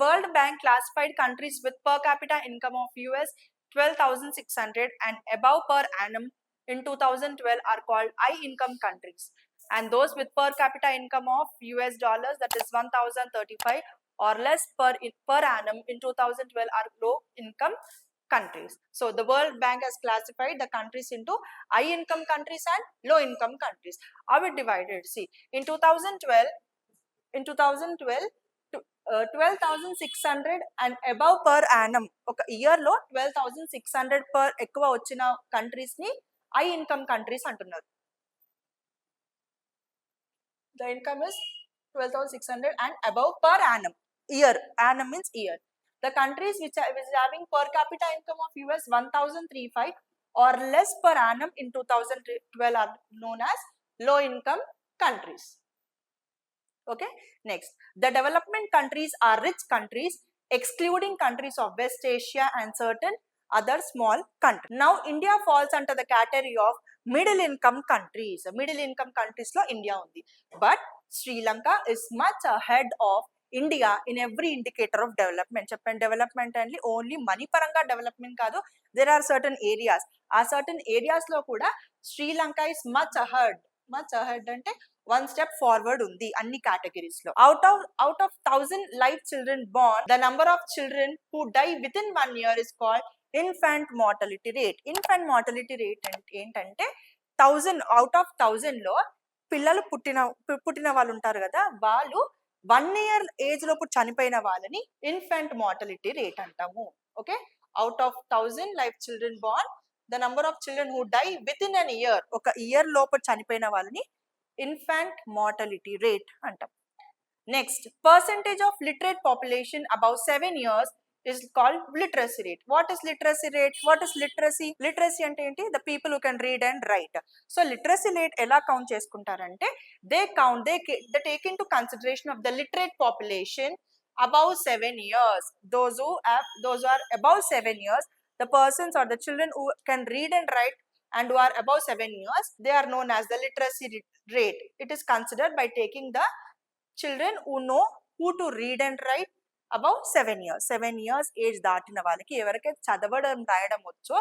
World Bank classified countries with per capita income of US 12,600 and above per annum in 2012 are called high income countries, and those with per capita income of US dollars, that is 1,035 or less per annum in 2012 are low income countries. So the World Bank has classified the countries into high income countries and low income countries. How it divided? See, in 2012 12,600 and above per annum, ఒక year లో 12,600 per ఎక్కువ వచ్చిన countries ని high income countries అంటున్నారు. The income is 12,600 and above per annum. Year, annum means year. The countries which are having per capita income of US 1,035 or less per annum in 2012 are known as low income countries. Okay, next, the development countries are rich countries excluding countries of West Asia and certain other small countries. Now India falls under the category of middle income countries. Middle income countries lo India undi, but Sri Lanka is much ahead of India in every indicator of development. Cheppan development and only money paranga development kaadu, there are certain areas, ఆ certain areas lo kuda Sri Lanka is much ahead ante one step forward undi anni categories lo. Out of 1,000 live children born, the number of children who die within 1 year is called infant mortality rate. Infant mortality rate ఏంటంటే 1,000 out of 1,000 లో పిల్లలు పుట్టిన వాళ్ళు ఉంటారు కదా, వాళ్ళు 1 year age లోపు చనిపోయిన వాళ్ళని ఇన్ఫెంట్ మార్టాలిటీ రేట్ అంటాము. Okay, out of 1,000 life children born, the number of children who die within an year, ఒక ఇయర్ లోపు చనిపోయిన వాళ్ళని infant mortality rate antam. Next, percentage of literate population above 7 years is called literacy rate. What is literacy rate? What is literacy? Literacy ante enti, the people who can read and write. So literacy rate ela count cheskuntarante, they take into consideration of the literate population above 7 years. Those who are above 7 years, the persons or the children who can read and write and who are above 7 years, they are known as the literacy rate. It is considered by taking the children who know who to read and write above 7 years. 7 years age దాటిన వాళ్ళకి ఎవరికైతే చదవడం రాయడం వచ్చో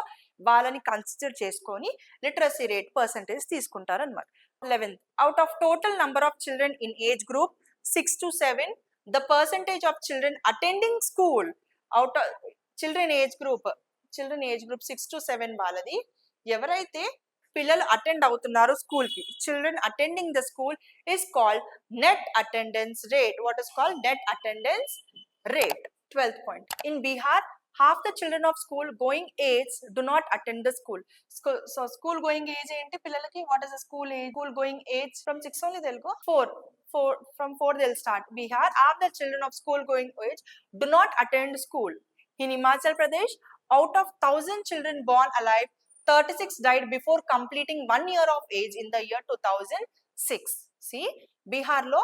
వాళ్ళని consider చేసుకొని literacy rate percentage తీసుకుంటారు అన్నమాట. 11th, out of total number of children in age group 6 to 7, the percentage of children attending school out of children age group 6 to 7 వాళ్ళది ఎవరైతే పిల్లలు అటెండ్ అవుతున్నారు స్కూల్ కి, children attending the school is called net attendance rate. What is called net attendance rate? 12th point, in Bihar half the children of school going age do not attend the school. So school going age enti pillalaki, what is the school age? School going age from 6 only they'll go 4 from 4 they'll start. Bihar half the children of school going age do not attend school. In Himachal Pradesh, out of 1,000 children born alive, 36 died before completing 1 year of age in the year 2006. See, Bihar lo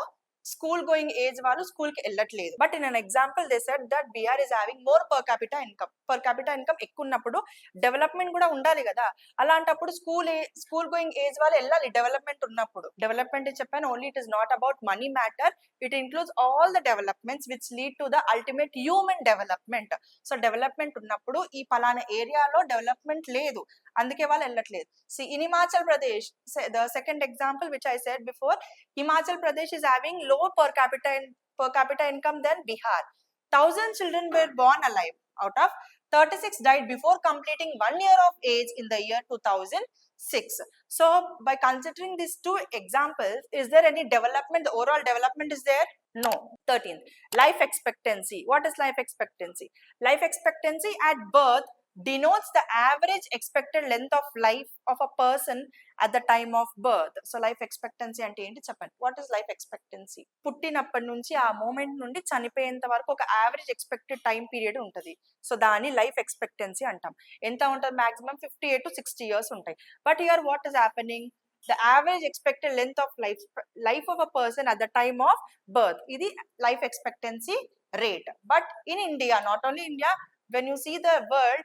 school going age వాళ్ళు school కి వెళ్ళట్లేదు. But in an example they said that Bihar is having more per capita income. Per capita income ఎక్కువ ఉన్నప్పుడు development కూడా ఉండాలి కదా, అలాంటప్పుడు school going age వాళ్ళు వెళ్ళాలి డెవలప్మెంట్ ఉన్నప్పుడు. డెవలప్మెంట్ చెప్పాను, only it is not about money matter, it includes all the developments which lead to the ultimate human development. So development ఉన్నప్పుడు ఈ పలానా ఏరియాలో డెవలప్మెంట్ లేదు, అందుకే వాళ్ళు వెళ్ళట్లేదు. See, in Himachal Pradesh, the second example which I said before, Himachal Pradesh is having lower per capita income than Bihar. 1,000 children were born alive. Out of 36 died before completing 1 year of age in the year 2006. So by considering these two examples, is there any development? The overall development is there? No. 13th, life expectancy. What is life expectancy? Life expectancy at birth denotes the average expected length of life of a person at the time of birth. So life expectancy ante enti cheppandi. What is life expectancy? పుట్టినప్పటి నుంచి ఆ moment నుండి చనిపోయేంత వరకు ఒక average expected time period ఉంటుంది. So దాన్ని life expectancy అంటాం. ఎంత ఉంటుంది? మాక్సిమం 58 to 60 years ఉంటాయి. But here what is happening? The average expected length of life of a person at the time of birth, idi life expectancy rate. But in India, not only India, when you see the world,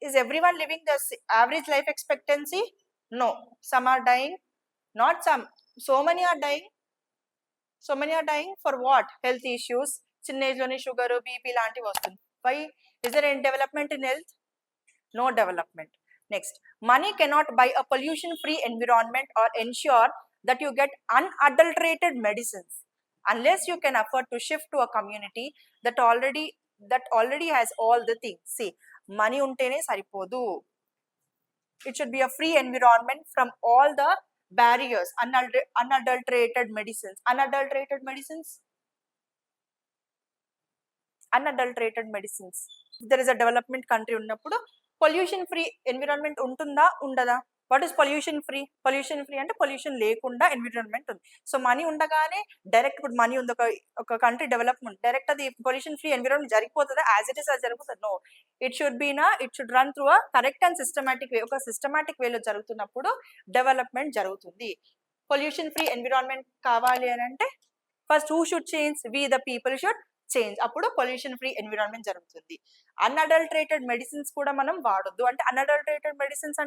is everyone living the average life expectancy? No, some are dying, not some, so many are dying. So many are dying for what? Health issues, చిన్న age లోనే sugar, BP లాంటివి వస్తుంది. Why is there any development in health? No development. Next, money cannot buy a pollution free environment or ensure that you get unadulterated medicines unless you can afford to shift to a community that already has all the things. See, money untene saripodu. It should be a free environment from all the barriers. Unadulterated medicines. Unadulterated medicines. If there is a development country ఉన్నప్పుడు pollution free environment ఉంటుందా ఉండదా? What is pollution free? Pollution free అంటే pollution లేకుండా environment ఉంది. So money ఉండగానే direct ఇప్పుడు money ఉంది, ఒక కంట్రీ డెవలప్మెంట్ డైరెక్ట్ అది పొల్యూషన్ ఫ్రీ ఎన్విరాన్మెంట్ జరిగిపోతుందా? యాజ్ ఇట్ ఈస్ అది జరుగుతుంది? No, it should run through a correct and systematic way. ఒక సిస్టమాటిక్ వేలో జరుగుతున్నప్పుడు డెవలప్మెంట్ జరుగుతుంది. పొల్యూషన్ ఫ్రీ ఎన్విరాన్మెంట్ కావాలి అని అంటే first who should change? We the people should change. అప్పుడు పొల్యూషన్ ఫ్రీ ఎన్విరాన్మెంట్ జరుగుతుంది. అన్అడల్టరేటెడ్ మెడిసిన్స్ కూడా మనం వాడొద్దు. అంటే unadulterated medicines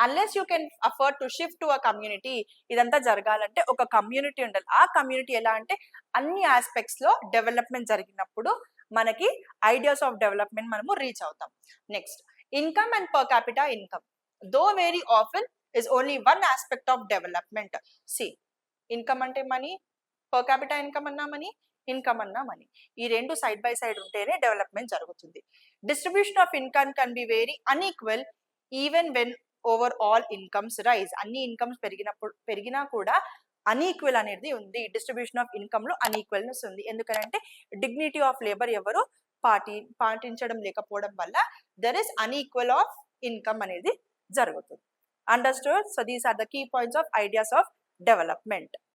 unless you can afford to shift to a community. ఇదంతా జరగాలంటే ఒక కమ్యూనిటీ ఉండాలి. ఆ కమ్యూనిటీ ఎలా అంటే అన్ని ఆస్పెక్ట్స్ లో డెవలప్మెంట్ జరిగినప్పుడు మనకి ఐడియాస్ ఆఫ్ డెవలప్మెంట్ మనము రీచ్ అవుతాం. Next, income and per capita income though very often is only one aspect of development. See, income అంటే మనీ, పర్ క్యాపిటా ఇన్కమ్ అన్నా మనీ, ఇన్కమ్ అన్నా మనీ. ఈ రెండు సైడ్ బై సైడ్ ఉంటేనే development జరుగుతుంది. Distribution of income can be very unequal even when overall incomes rise. అన్ని incomes పెరిగినా కూడా అన్ఈక్వల్ అనేది ఉంది. డిస్ట్రిబ్యూషన్ ఆఫ్ ఇన్కమ్ లో అన్ఈక్వల్నెస్ ఉంది. ఎందుకంటే డిగ్నిటీ ఆఫ్ లేబర్ ఎవరు పాటించడం లేకపోవడం వల్ల there is unequal of income అనేది జరుగుతుంది. Understood? So these are the key points of ideas of development.